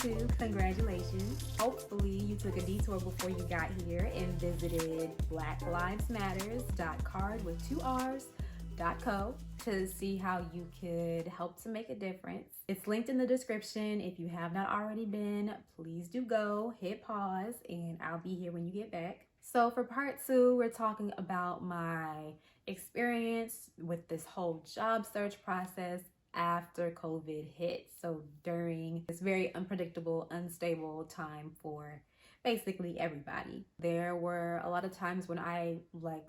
2, congratulations. Hopefully you took a detour before you got here and visited blacklivesmatters.card with 2 R's.co to see how you could help to make a difference. It's linked in the description. If you have not already been, please do go, hit pause, and I'll be here when you get back. So for part 2, we're talking about my experience with this whole job search process after COVID hit. So during this very unpredictable, unstable time for basically everybody. There were a lot of times when I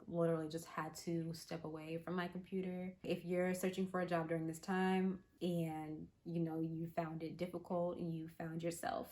literally just had to step away from my computer. If you're searching for a job during this time and you found it difficult and you found yourself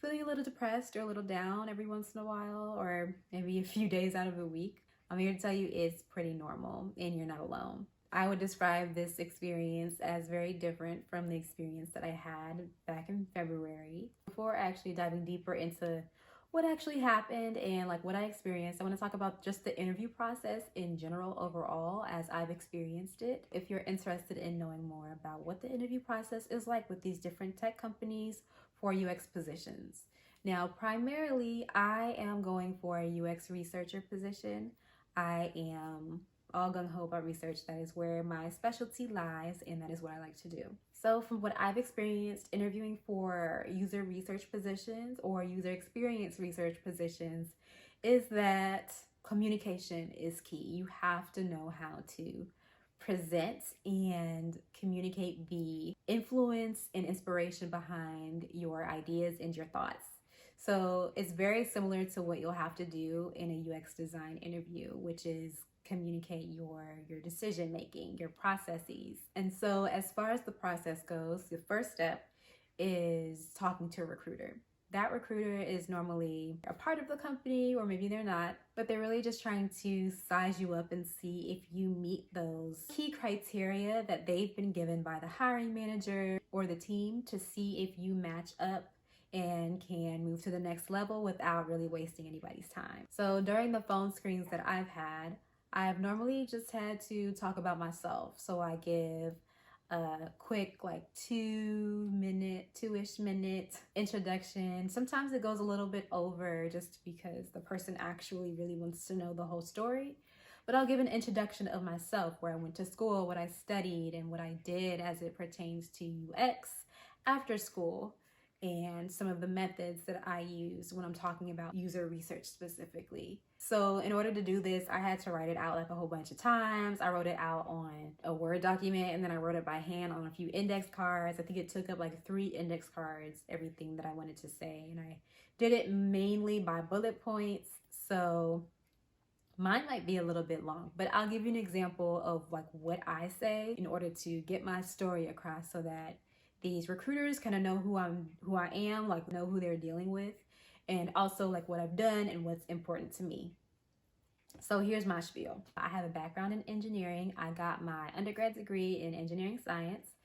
feeling a little depressed or a little down every once in a while, or maybe a few days out of a week, I'm here to tell you it's pretty normal and you're not alone. I would describe this experience as very different from the experience that I had back in February. Before actually diving deeper into what actually happened and what I experienced, I want to talk about just the interview process in general overall as I've experienced it. If you're interested in knowing more about what the interview process is like with these different tech companies for UX positions. Now, primarily, I am going for a UX researcher position. I am all gung-ho about research. That is where my specialty lies, and that is what I like to do. So from what I've experienced interviewing for user research positions or user experience research positions is that communication is key. You have to know how to present and communicate the influence and inspiration behind your ideas and your thoughts. So it's very similar to what you'll have to do in a UX design interview, which is communicate your decision making, your processes. And so as far as the process goes, the first step is talking to a recruiter. That recruiter is normally a part of the company, or maybe they're not, but they're really just trying to size you up and see if you meet those key criteria that they've been given by the hiring manager or the team to see if you match up and can move to the next level without really wasting anybody's time. So during the phone screens that I've normally just had to talk about myself. So I give a quick 2-ish minute introduction. Sometimes it goes a little bit over just because the person actually really wants to know the whole story. But I'll give an introduction of myself, where I went to school, what I studied, and what I did as it pertains to UX after school, and some of the methods that I use when I'm talking about user research specifically. So in order to do this, I had to write it out a whole bunch of times. I wrote it out on a Word document, and then I wrote it by hand on a few index cards. I think it took up 3 index cards, everything that I wanted to say. And I did it mainly by bullet points. So mine might be a little bit long, but I'll give you an example of what I say in order to get my story across, so that these recruiters kind of know who I am, know who they're dealing with, and also what I've done and what's important to me. So here's my spiel. I have a background in engineering. I got my undergrad degree in engineering science.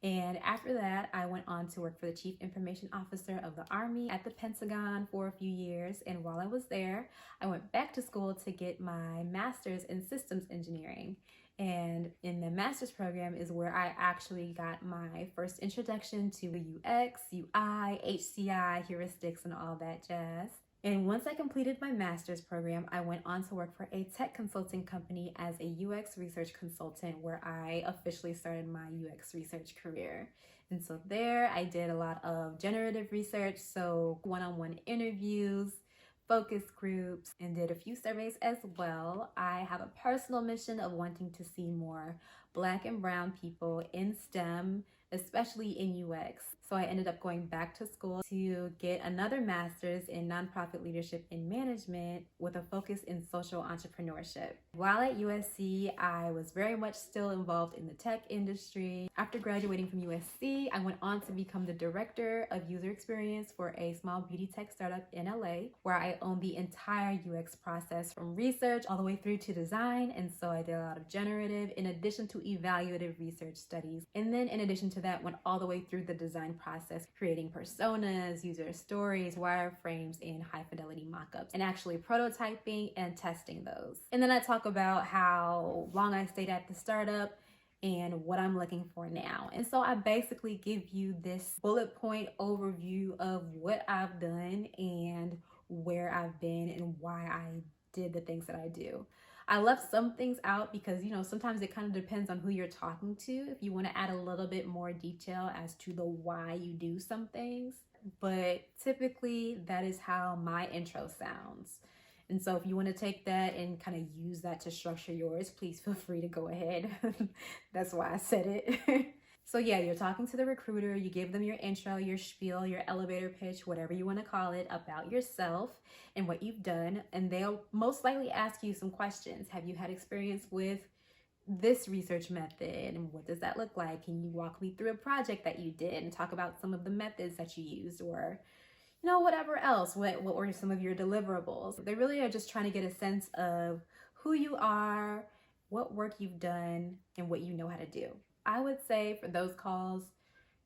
And after that, I went on to work for the Chief Information Officer of the Army at the Pentagon for a few years. And while I was there, I went back to school to get my master's in systems engineering. And in the master's program is where I actually got my first introduction to UX, UI, HCI, heuristics, and all that jazz. And once I completed my master's program, I went on to work for a tech consulting company as a UX research consultant, where I officially started my UX research career. And so there I did a lot of generative research, so one-on-one interviews, focus groups, and did a few surveys as well. I have a personal mission of wanting to see more Black and brown people in STEM, especially in UX. So I ended up going back to school to get another master's in nonprofit leadership and management with a focus in social entrepreneurship. While at USC, I was very much still involved in the tech industry. After graduating from USC, I went on to become the director of user experience for a small beauty tech startup in LA, where I owned the entire UX process from research all the way through to design. And so I did a lot of generative in addition to evaluative research studies. And then in addition to that, went all the way through the design process, creating personas, user stories, wireframes, and high fidelity mockups, and actually prototyping and testing those. And then I talk about how long I stayed at the startup and what I'm looking for now. And so I basically give you this bullet point overview of what I've done and where I've been and why I did the things that I do. I left some things out because, sometimes it kind of depends on who you're talking to. If you want to add a little bit more detail as to the why you do some things. But typically that is how my intro sounds. And so if you want to take that and kind of use that to structure yours, please feel free to go ahead. That's why I said it. So yeah, you're talking to the recruiter, you give them your intro, your spiel, your elevator pitch, whatever you want to call it, about yourself and what you've done. And they'll most likely ask you some questions. Have you had experience with this research method, and what does that look like? Can you walk me through a project that you did and talk about some of the methods that you used, or whatever else? What were some of your deliverables? They really are just trying to get a sense of who you are, what work you've done, and what you know how to do. I would say for those calls,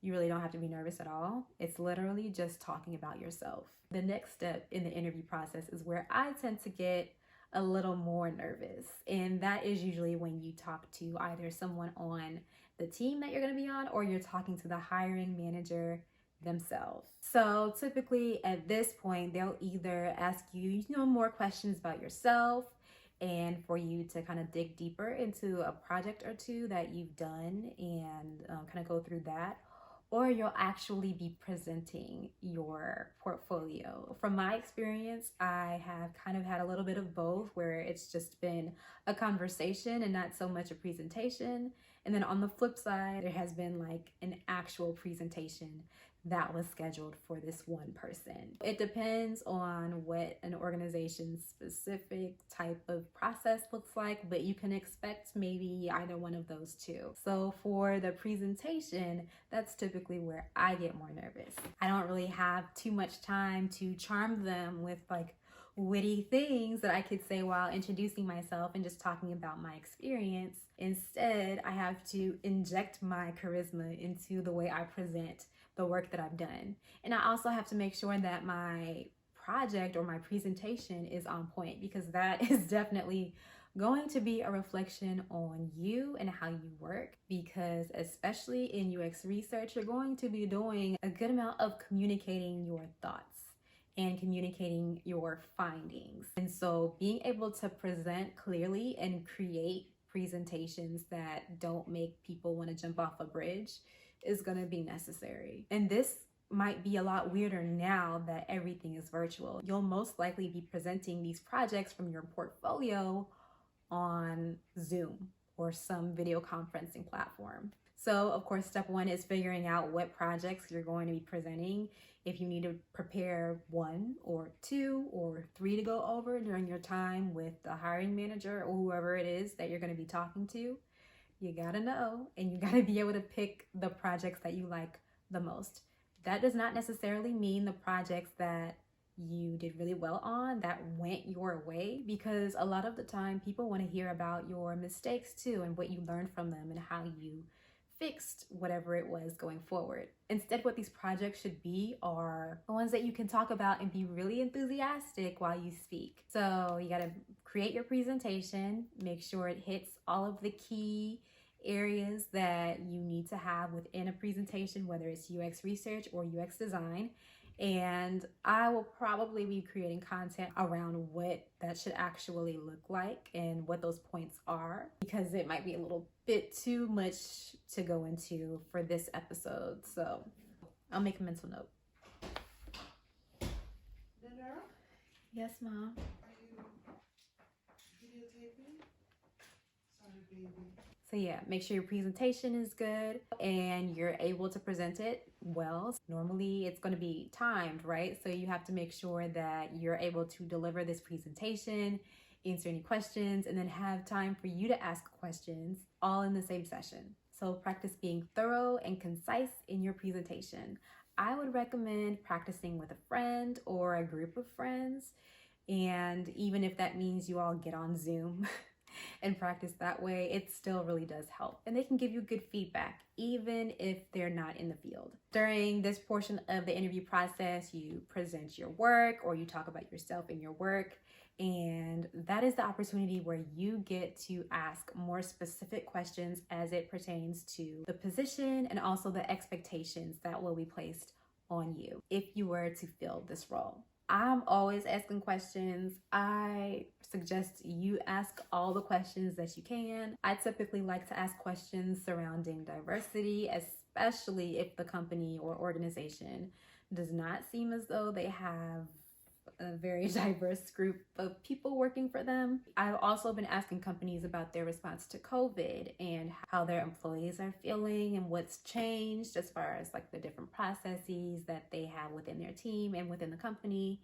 you really don't have to be nervous at all. It's literally just talking about yourself. The next step in the interview process is where I tend to get a little more nervous. And that is usually when you talk to either someone on the team that you're going to be on, or you're talking to the hiring manager themselves. So typically at this point, they'll either ask you, more questions about yourself and for you to kind of dig deeper into a project or two that you've done and kind of go through that, or you'll actually be presenting your portfolio. From my experience, I have kind of had a little bit of both, where it's just been a conversation and not so much a presentation. And then on the flip side, there has been like an actual presentation that was scheduled for this one person. It depends on what an organization's specific type of process looks like, but you can expect maybe either one of those two. So for the presentation, that's typically where I get more nervous. I don't really have too much time to charm them with like witty things that I could say while introducing myself and just talking about my experience. Instead, I have to inject my charisma into the way I present the work that I've done. And I also have to make sure that my project or my presentation is on point, because that is definitely going to be a reflection on you and how you work, because especially in UX research, you're going to be doing a good amount of communicating your thoughts and communicating your findings. And so being able to present clearly and create presentations that don't make people want to jump off a bridge is going to be necessary. And this might be a lot weirder now that everything is virtual. You'll most likely be presenting these projects from your portfolio on Zoom or some video conferencing platform. So of course, step one is figuring out what projects you're going to be presenting. If you need to prepare 1 or 2 or 3 to go over during your time with the hiring manager or whoever it is that you're going to be talking to, you gotta know, and you gotta be able to pick the projects that you like the most. That does not necessarily mean the projects that you did really well on, that went your way, because a lot of the time people want to hear about your mistakes too, and what you learned from them and how you fixed whatever it was going forward. Instead, what these projects should be are the ones that you can talk about and be really enthusiastic while you speak. So you got to create your presentation, make sure it hits all of the key areas that you need to have within a presentation, whether it's UX research or UX design. And I will probably be creating content around what that should actually look like and what those points are, because it might be a little bit too much to go into for this episode. So I'll make a mental note. Nannearl? Yes, Mom. Are you videotaping? Sorry, baby. So yeah, make sure your presentation is good and you're able to present it well. Normally it's going to be timed, right? So you have to make sure that you're able to deliver this presentation, answer any questions, and then have time for you to ask questions all in the same session. So practice being thorough and concise in your presentation. I would recommend practicing with a friend or a group of friends. And even if that means you all get on Zoom and practice that way, it still really does help. And they can give you good feedback, even if they're not in the field. During this portion of the interview process, you present your work or you talk about yourself and your work. And that is the opportunity where you get to ask more specific questions as it pertains to the position and also the expectations that will be placed on you if you were to fill this role. I'm always asking questions. I suggest you ask all the questions that you can. I typically like to ask questions surrounding diversity, especially if the company or organization does not seem as though they have a very diverse group of people working for them. I've also been asking companies about their response to COVID and how their employees are feeling and what's changed as far as like the different processes that they have within their team and within the company.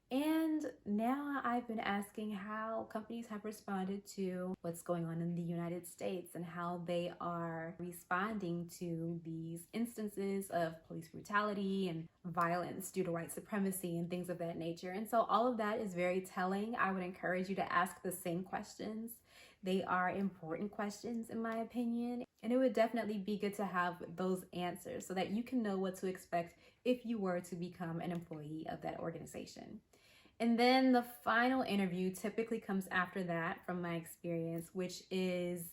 And now I've been asking how companies have responded to what's going on in the United States and how they are responding to these instances of police brutality and violence due to white supremacy and things of that nature. And so all of that is very telling. I would encourage you to ask the same questions. They are important questions in my opinion. And it would definitely be good to have those answers so that you can know what to expect if you were to become an employee of that organization. And then the final interview typically comes after that from my experience, which is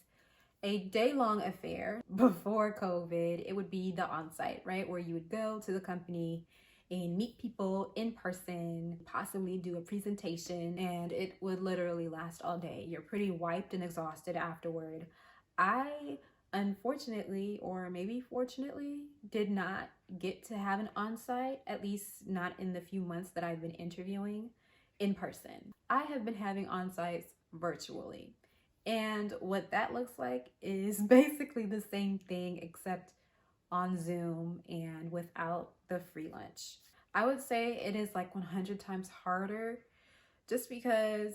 a day-long affair. Before COVID, it would be the on-site, right? Where you would go to the company and meet people in person, possibly do a presentation, and it would literally last all day. You're pretty wiped and exhausted afterward. I unfortunately, or maybe fortunately, did not get to have an on-site, at least not in the few months that I've been interviewing in person. I have been having on-sites virtually. And what that looks like is basically the same thing except on Zoom and without the free lunch. I would say it is like 100 times harder just because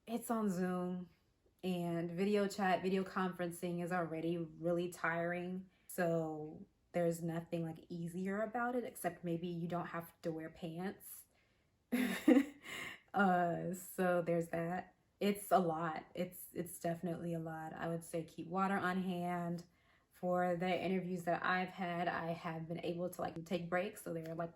it's on Zoom and video chat, video conferencing is already really tiring. So there's nothing like easier about it except maybe you don't have to wear pants. So there's that. It's a lot. It's definitely a lot. I would say keep water on hand. For the interviews that I've had, I have been able to like take breaks. So they're like,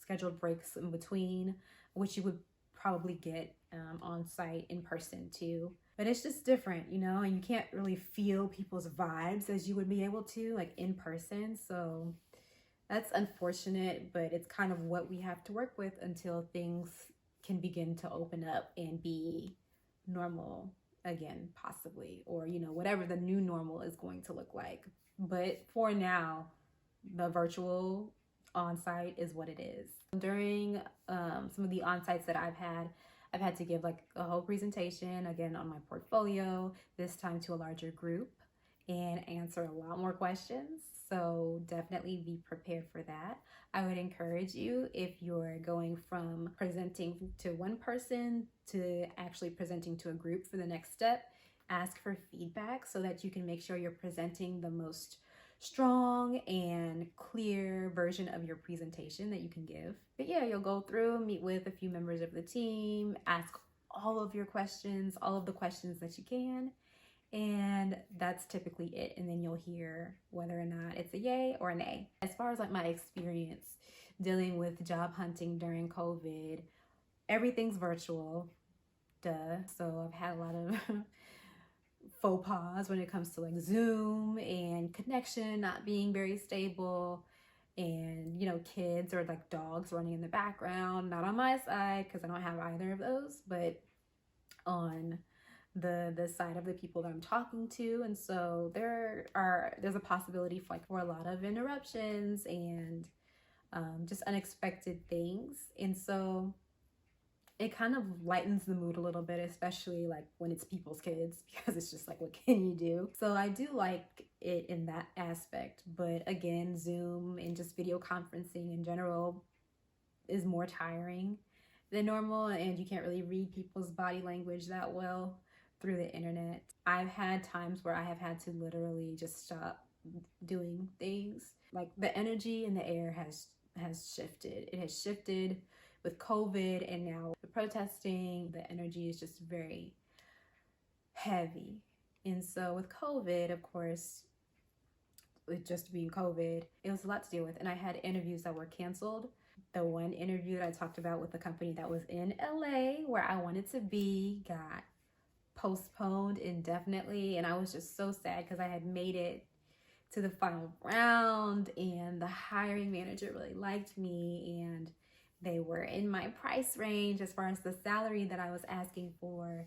scheduled breaks in between, which you would probably get on site in person too. But it's just different, and you can't really feel people's vibes as you would be able to like in person. So that's unfortunate, but it's kind of what we have to work with until things can begin to open up and be normal again, possibly, or whatever the new normal is going to look like. But for now, the virtual on-site is what it is. During some of the on-sites that I've had to give like a whole presentation again on my portfolio, this time to a larger group, and answer a lot more questions. So definitely be prepared for that. I would encourage you, if you're going from presenting to one person to actually presenting to a group for the next step, ask for feedback so that you can make sure you're presenting the most strong and clear version of your presentation that you can give. But yeah, you'll go through, meet with a few members of the team, ask all of your questions, all of the questions that you can, and that's typically it. And then you'll hear whether or not it's a yay or a nay. As far as like my experience dealing with job hunting during COVID, everything's virtual, duh. So I've had a lot of faux pas when it comes to like Zoom and connection not being very stable, and kids or like dogs running in the background, not on my side because I don't have either of those, but on the side of the people that I'm talking to. And so there's a possibility for a lot of interruptions and just unexpected things. And so it kind of lightens the mood a little bit, especially like when it's people's kids, because it's just like, what can you do? So I do like it in that aspect. But again, Zoom and just video conferencing in general is more tiring than normal, and you can't really read people's body language that well through the internet. I've had times where I have had to literally just stop doing things. Like the energy in the air has shifted. It has shifted with COVID, and now the protesting, the energy is just very heavy. And so with COVID, of course, with just being COVID, it was a lot to deal with. And I had interviews that were canceled. The one interview that I talked about with the company that was in LA where I wanted to be got postponed indefinitely. And I was just so sad because I had made it to the final round and the hiring manager really liked me and they were in my price range as far as the salary that I was asking for.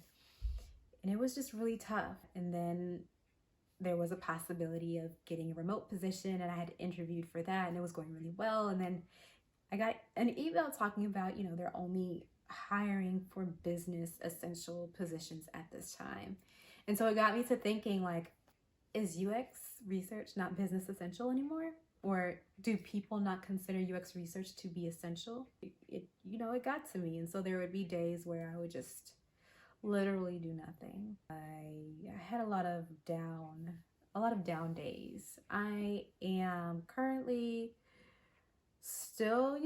And it was just really tough. And then there was a possibility of getting a remote position and I had interviewed for that and it was going really well. And then I got an email talking about, they're only hiring for business essential positions at this time. And so it got me to thinking, like, is UX research not business essential anymore? Or do people not consider UX research to be essential? It got to me. And so there would be days where I would just literally do nothing. I had a lot of down days. I am currently still,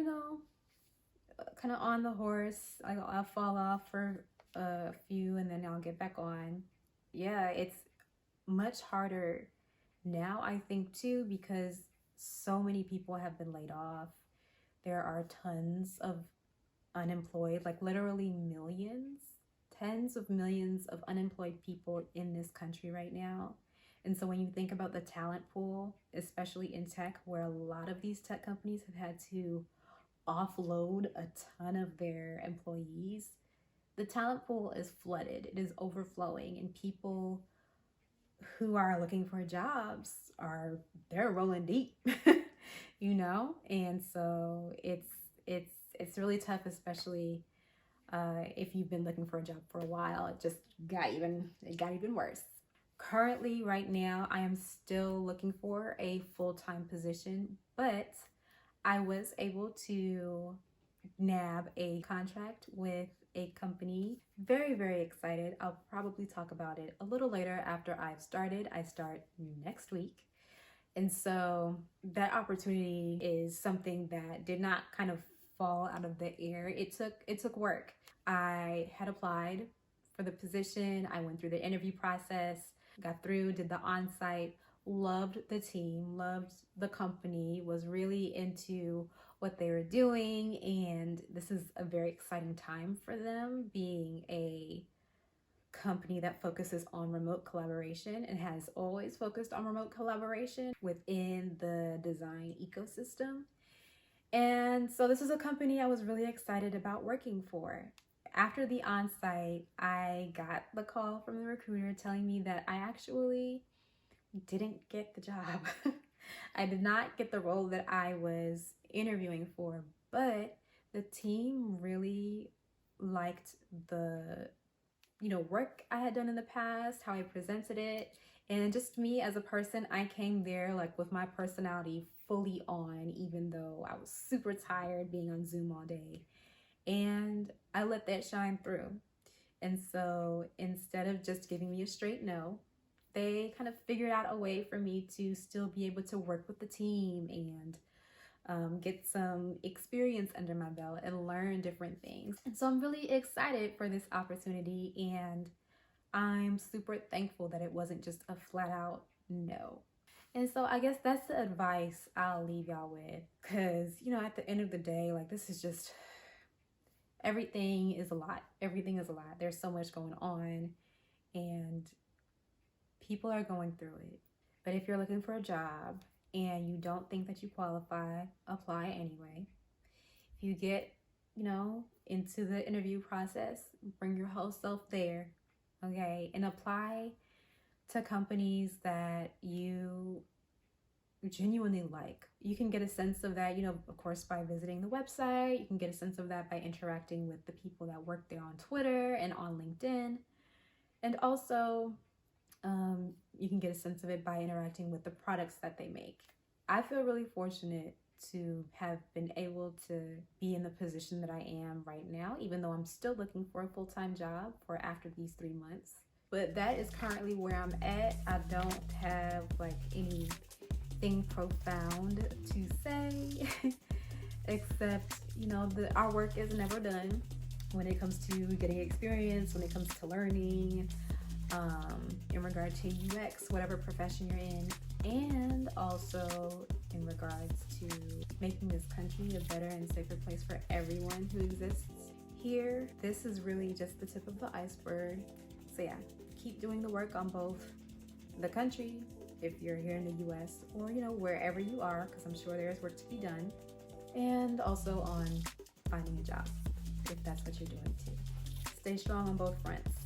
kind of on the horse. I'll fall off for a few and then I'll get back on. Yeah, it's much harder now, I think, too, because so many people have been laid off. There are tons of unemployed, like literally millions, tens of millions of unemployed people in this country right now. And so when you think about the talent pool, especially in tech, where a lot of these tech companies have had to offload a ton of their employees, the talent pool is flooded. It is overflowing, and people who are looking for jobs they're rolling deep, And so it's really tough, especially if you've been looking for a job for a while. It got even worse. Currently, right now, I am still looking for a full-time position, but I was able to nab a contract with a company. Very, very excited. I'll probably talk about it a little later after I've started. I start next week. And so that opportunity is something that did not kind of fall out of the air. It took work. I had applied for the position. I went through the interview process, got through, did the on-site, loved the team, loved the company, was really into what they were doing. And this is a very exciting time for them, being a company that focuses on remote collaboration and has always focused on remote collaboration within the design ecosystem. And so this is a company I was really excited about working for. After the on-site, I got the call from the recruiter telling me that I actually didn't get the job. I did not get the role that I was interviewing for, but the team really liked the work I had done in the past, how I presented it, and just me as a person. I came there like with my personality fully on, even though I was super tired being on Zoom all day, and I let that shine through. And so instead of just giving me a straight no, they kind of figured out a way for me to still be able to work with the team and get some experience under my belt and learn different things. And so I'm really excited for this opportunity, and I'm super thankful that it wasn't just a flat out no. And so I guess that's the advice I'll leave y'all with, because at the end of the day, like, this is just, everything is a lot. There's so much going on and people are going through it. But if you're looking for a job and you don't think that you qualify, apply anyway. If you get, into the interview process, bring your whole self there, okay? And apply to companies that you genuinely like. You can get a sense of that, of course, by visiting the website. You can get a sense of that by interacting with the people that work there on Twitter and on LinkedIn. And also, you can get a sense of it by interacting with the products that they make. I feel really fortunate to have been able to be in the position that I am right now, even though I'm still looking for a full-time job for after these 3 months. But that is currently where I'm at. I don't have like anything profound to say, except, our work is never done when it comes to getting experience, when it comes to learning. in regard to UX, whatever profession you're in, and also in regards to making this country a better and safer place for everyone who exists here. This is really just the tip of the iceberg. So yeah, keep doing the work on both the country, if you're here in the US, or wherever you are, because I'm sure there's work to be done, and also on finding a job, if that's what you're doing too. Stay strong on both fronts.